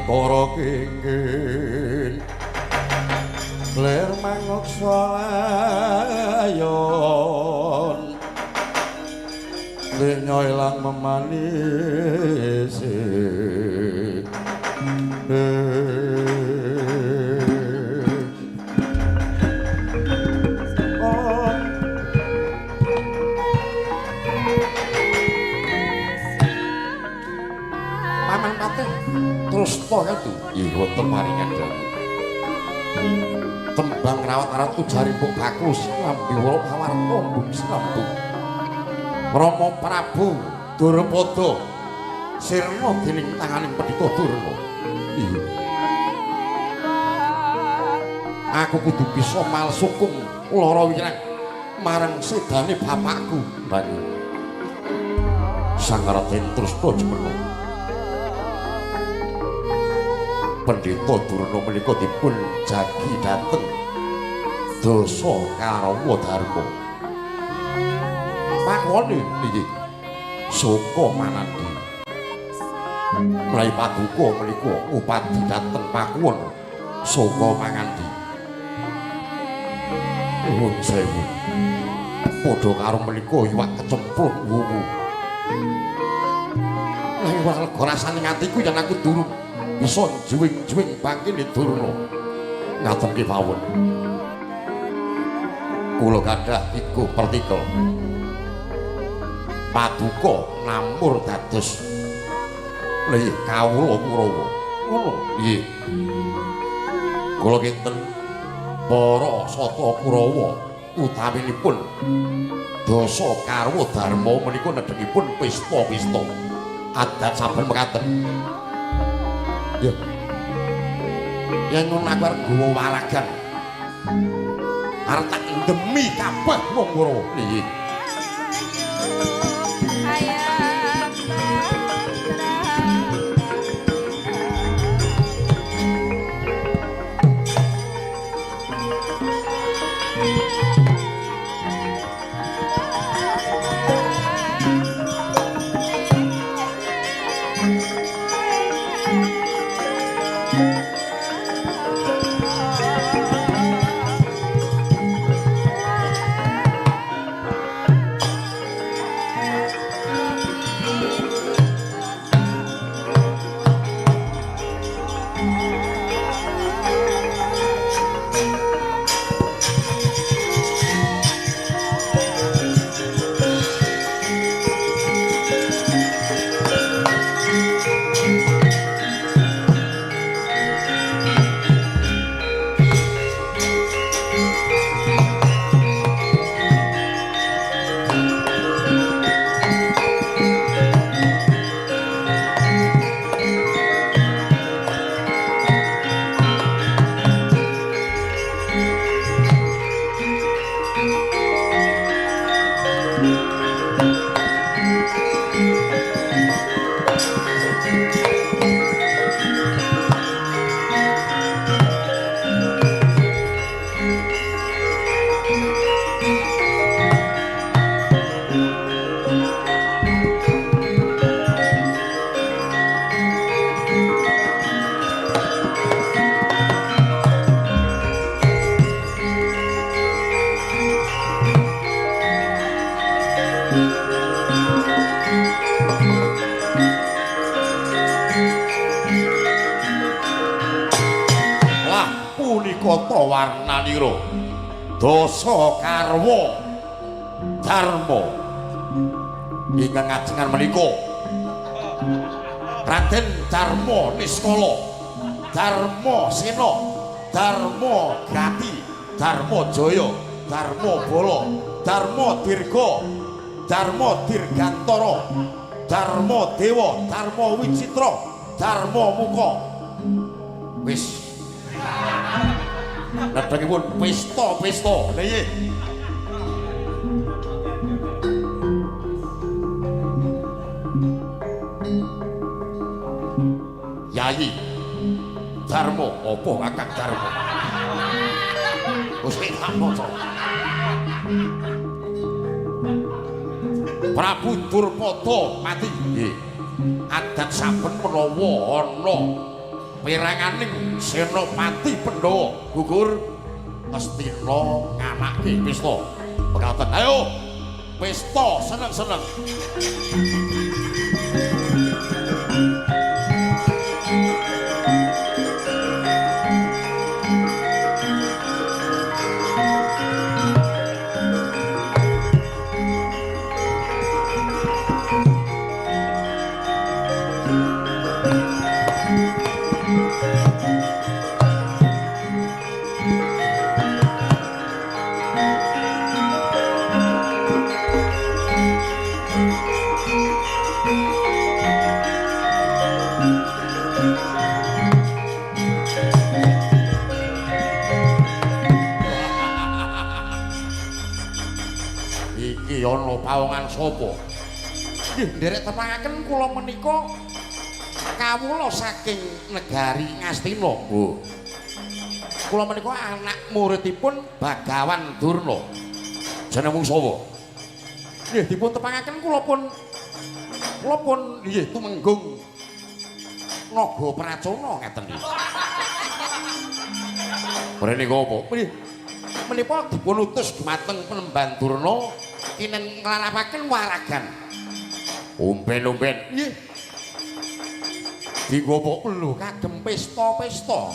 para kinggin ler mangoksa layon denya ilang memanis Paman Patih terus itu iya temaringan dawuh tembang rawat-rawat ujari mbok bakul sinambi wala pawarta mbok sinambi Rama Prabu Durapada sirna dening tanganing Pendhita Durna iya aku kudu bisa malsukung lara wirang marang sedane bapakku banyu Sang Raden Trusna Jemena Pendhita Durna menika dipun jagi dhateng Dasa Karawa Dharma. Pangwane niki saka manandi. Mlai paduka menika ngupadi dhateng Pakuwon saka mangandi. Nuwun sewu. Padha karo menika iwak kecemplung wuwu. Nang warga rasane ngatiku yen aku durung bisa juwing-juwing bangkine Durna ngaten kemawon kula gadah iku partikel paduka namur dados nggih kawula Kurawa ngono nggih kula kinten para sata Kurawa utaminipun Dasa Karawa Dharma menika nedhengipun pesta-pesta adat saben mekaten ya yen ngono aku arep gawa waragan arep tak ndemi kabeh wong Kurawa nggih warnanira Dasa Karawa Dharma ingkang ngajengan menika Raden Dharma Niskala Dharma Sena Dharma Gati Dharma Jaya Dharma Bala Dharma Dirga Dharma Dirgantara Dharma Dewa Dharma Wicitra Dharma Muka wis nedhengipun pesta-pesta nggih Yayi Dharma apa Kakang Dharma Gusti Maca Prabu Durpada mati nggih adat saben menawa ana peranganing Senopati Pandhawa gugur Astina nganake pesta. Mekaten ayo pesta seneng-seneng. Ana pawongan sapa? Nggih, nderek tepangaken kula menika kawula saking negari Ngastina, Bu. Kula menika anak muridipun Bagawan Durna. Jenengmu sapa? Nggih, dipun tepangaken kula pun nggih tumenggung naga pracana ngeten nggih. Mrene apa? Menapa dipun utus dumateng Penemban Durna kinen nglarapaken waragan. Umben-umben. Nggih. Digopo lho kagem pesta-pesta.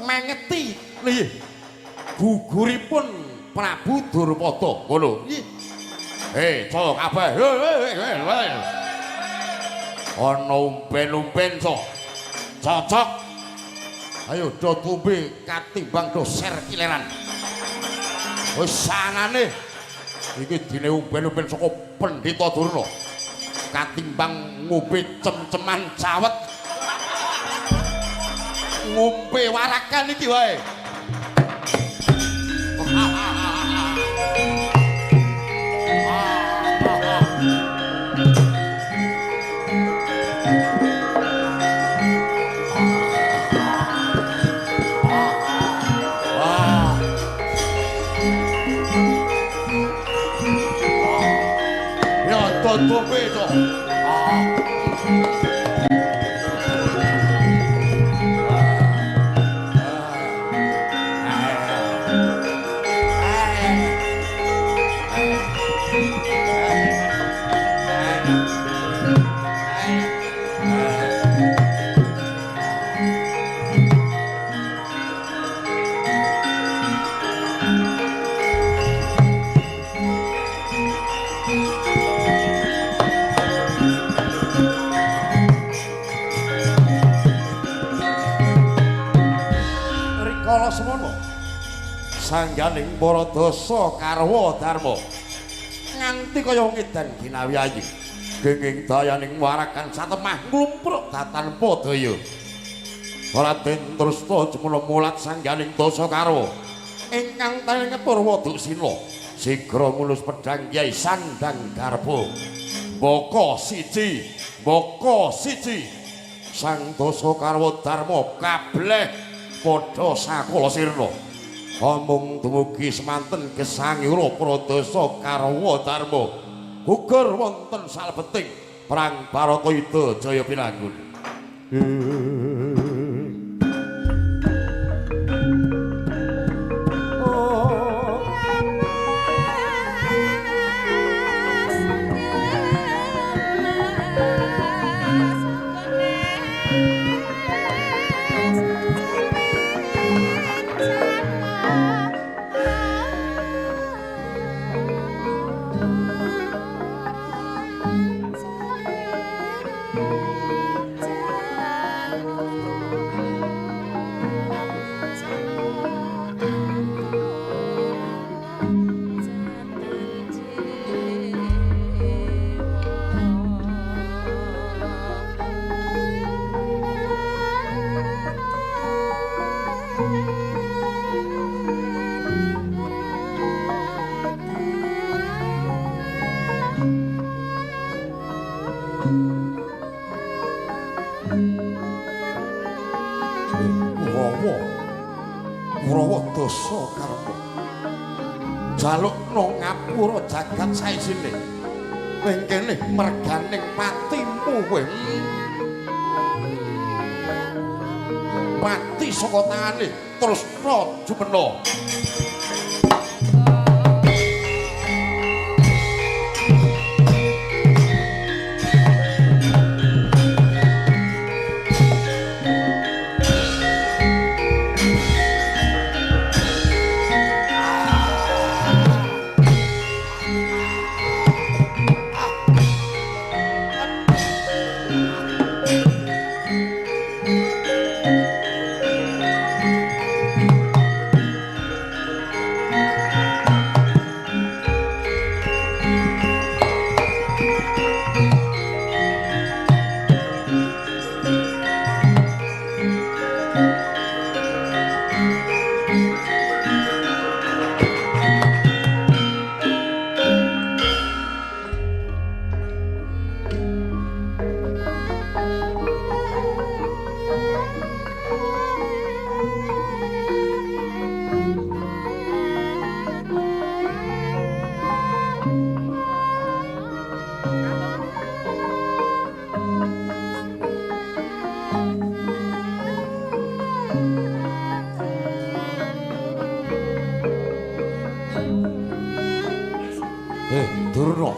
Mengeti nggih. Guguripun Prabu Durpada. Ngono. Nggih. Cok kabeh. Ana umben-umben cok. Cocok. Ayo do tumbe katimbang do ser kileran. Wis sanane iki dene umben-umben saka Pendhita Durna katimbang ngombe cem-ceman cawet ngombe warakan iki wae. Todo peso. Sangganing para dasa karwa dharma nganti kaya ngedan ginawi ayu genging dayaning warakan satemah nglumpruk datanpa daya Raden Trusna jemula mulat sangganing dasa karwa ingkang tanengetur Wadusila sigra ngulus pedhang Kyai Sandang Garba Baka siji sang dasa karwa dharma kableh padha sakala sirna. Omong dumugi semanten gesangipun para dasa karwa dharma gugur wonten salebeting perang Baratayuda Jaya Pinanggun. Kurawa dasa karma jalukna ngapura jagat saisine ning kene merganing patimu kowe pati saka tangane Tresna Jumena. Durna,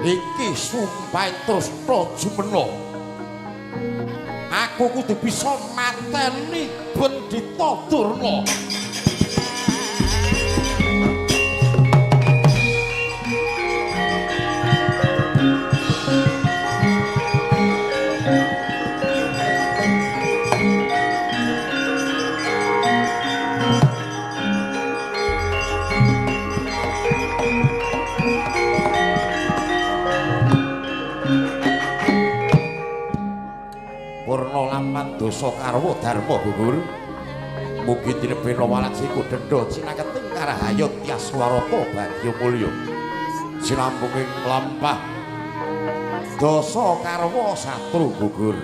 iki sumpah Tresna Jumena. Aku kudu bisa mateni Bendita Durna. Purna laman dosa karwa dharma gugur. Mugi tinebena walasiku dendha cinaketing karahayut Yaswarata bagya mulya. Sinambunging lampah dosa karwa satru gugur.